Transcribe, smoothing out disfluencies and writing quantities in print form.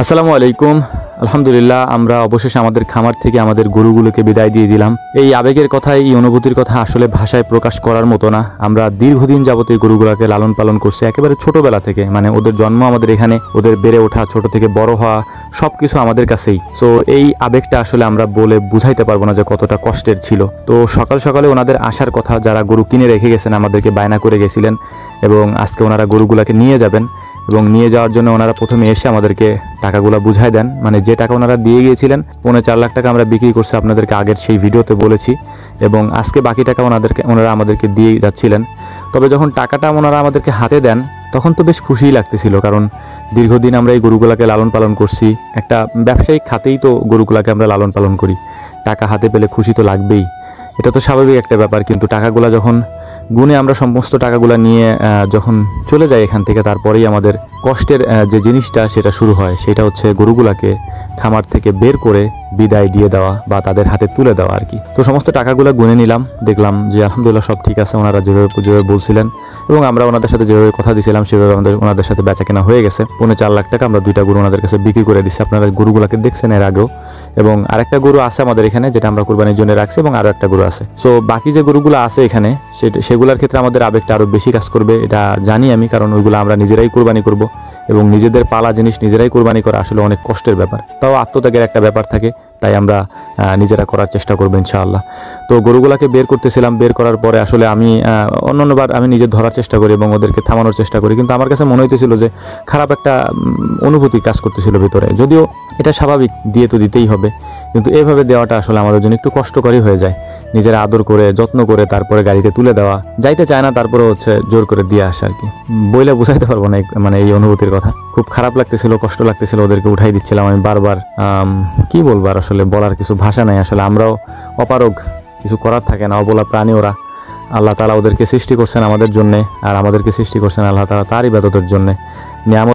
আসসালামু আলাইকুম। আলহামদুলিল্লাহ, আমরা অবশেষে আমাদের খামার থেকে আমাদের গরুগুলোকে বিদায় দিয়ে দিলাম। এই আবেগের কথা, এই অনুভূতির কথা আসলে ভাষায় প্রকাশ করার মতো না। আমরা দীর্ঘদিন যাবত এই গরুগুলোকে লালন পালন করছি, একেবারে ছোটবেলা থেকে, মানে ওদের জন্ম আমাদের এখানে, ওদের বেড়ে ওঠা, ছোট থেকে বড় হওয়া, সব কিছু আমাদের কাছেই। তো এই আবেগটা আসলে আমরা বলে বুঝাইতে পারবো না যে কতটা কষ্টের ছিল। তো সকাল সকালে ওনাদের আসার কথা, যারা গরু কিনে রেখে গেছেন, আমাদেরকে বায়না করে গেছিলেন এবং আজকে ওনারা গরুগুলোকে নিয়ে যাবেন। এবং নিয়ে যাওয়ার জন্য ওনারা প্রথমে এসে আমাদেরকে টাকাগুলো বুঝাই দেন, মানে যে টাকা ওনারা দিয়ে গিয়েছিলেন 4.5 লাখ টাকা আমরা বিক্রি করছি, আপনাদেরকে আগের সেই ভিডিওতে বলেছি। এবং আজকে বাকি টাকা ওনারা আমাদেরকে দিয়ে যাচ্ছিলেন। তবে যখন টাকাটা ওনারা আমাদেরকে হাতে দেন তখন তো বেশ খুশিই লাগতেছিল, কারণ দীর্ঘদিন আমরা এই গরুগুলাকে লালন পালন করছি। একটা ব্যবসায়িক খাতেই তো গরুগুলাকে আমরা লালন পালন করি, টাকা হাতে পেলে খুশি তো লাগবেই, এটা তো স্বাভাবিক একটা ব্যাপার। কিন্তু টাকাগুলা যখন গুনে আমরা সমস্ত টাকাগুলা নিয়ে যখন চলে যাই এখান থেকে, তারপরেই আমাদের কষ্টের যে জিনিসটা সেটা শুরু হয়। সেটা হচ্ছে গরুগুলাকে খামার থেকে বের করে বিদায় দিয়ে দেওয়া বা তাদের হাতে তুলে দেওয়া আর কি। তো সমস্ত টাকাগুলো গুনে নিলাম, দেখলাম যে আলহামদুলিল্লাহ সব ঠিক আছে, ওনারা যেভাবে বলছিলেন এবং আমরা ওনাদের সাথে যেভাবে কথা দিয়েছিলাম সেভাবে ওনাদের সাথে বেচা কেনা হয়ে গেছে। 4.5 লাখ টাকা আমরা 2টা গরু ওনাদের কাছে বিক্রি করে দিচ্ছি। আপনারা গরুগুলাকে দেখছেন এর আগেও, এবং আরেকটা গরু আছে আমাদের এখানে যেটা আমরা কুরবানির জন্য রাখছি, এবং আরও একটা গরু আছে। সো বাকি যে গরুগুলো আছে এখানে সেগুলোর ক্ষেত্রে আমাদের আবেগটা আরও বেশি কাজ করবে, এটা জানি আমি, কারণ ওইগুলো আমরা নিজেরাই কুরবানি করব এবং নিজেদের পালা জিনিস নিজেরাই কুরবানি করা আসলে অনেক কষ্টের ব্যাপার। তাও আত্মত্যাগের একটা ব্যাপার থাকে, তাই আমরা নিজেরা করার চেষ্টা করবো ইনশাআল্লাহ। তো গরুগুলাকে বের করতেছিলাম, বের করার পরে আসলে আমি অন্যান্যবার আমি নিজে ধরার চেষ্টা করি এবং ওদেরকে থামানোর চেষ্টা করি, কিন্তু আমার কাছে মনে হইতেছিল যে খারাপ একটা অনুভূতি কাজ করতেছিল ভিতরে। যদিও এটা স্বাভাবিক, দিয়ে তো দিতেই হবে, কিন্তু এইভাবে দেওয়াটা আসলে আমাদের জন্য একটু কষ্টকরই হয়ে যায়। নিজেরা আদর করে যত্ন করে তারপরে গাড়িতে তুলে দেওয়া, যাইতে চায় না তারপরে হচ্ছে জোর করে দিয়ে আসা আর কি। বইলে বুঝাইতে পারবো না মানে এই অনুভূতির কথা। খুব খারাপ লাগতেছিল, কষ্ট লাগতেছিল, ওদেরকে উঠাই দিচ্ছিলাম আমি বারবার। কি বলবো আর, আসলে বলার কিছু ভাষা নাই। আসলে আমরাও অপারগ, কিছু করার থাকে না, অবলা প্রাণী ওরা। আল্লাহ তাআলা ওদেরকে সৃষ্টি করছেন আমাদের জন্যে, আর আমাদেরকে সৃষ্টি করছেন আল্লাহ তাআলা তার ইবাদতের জন্যে। নিয়ামত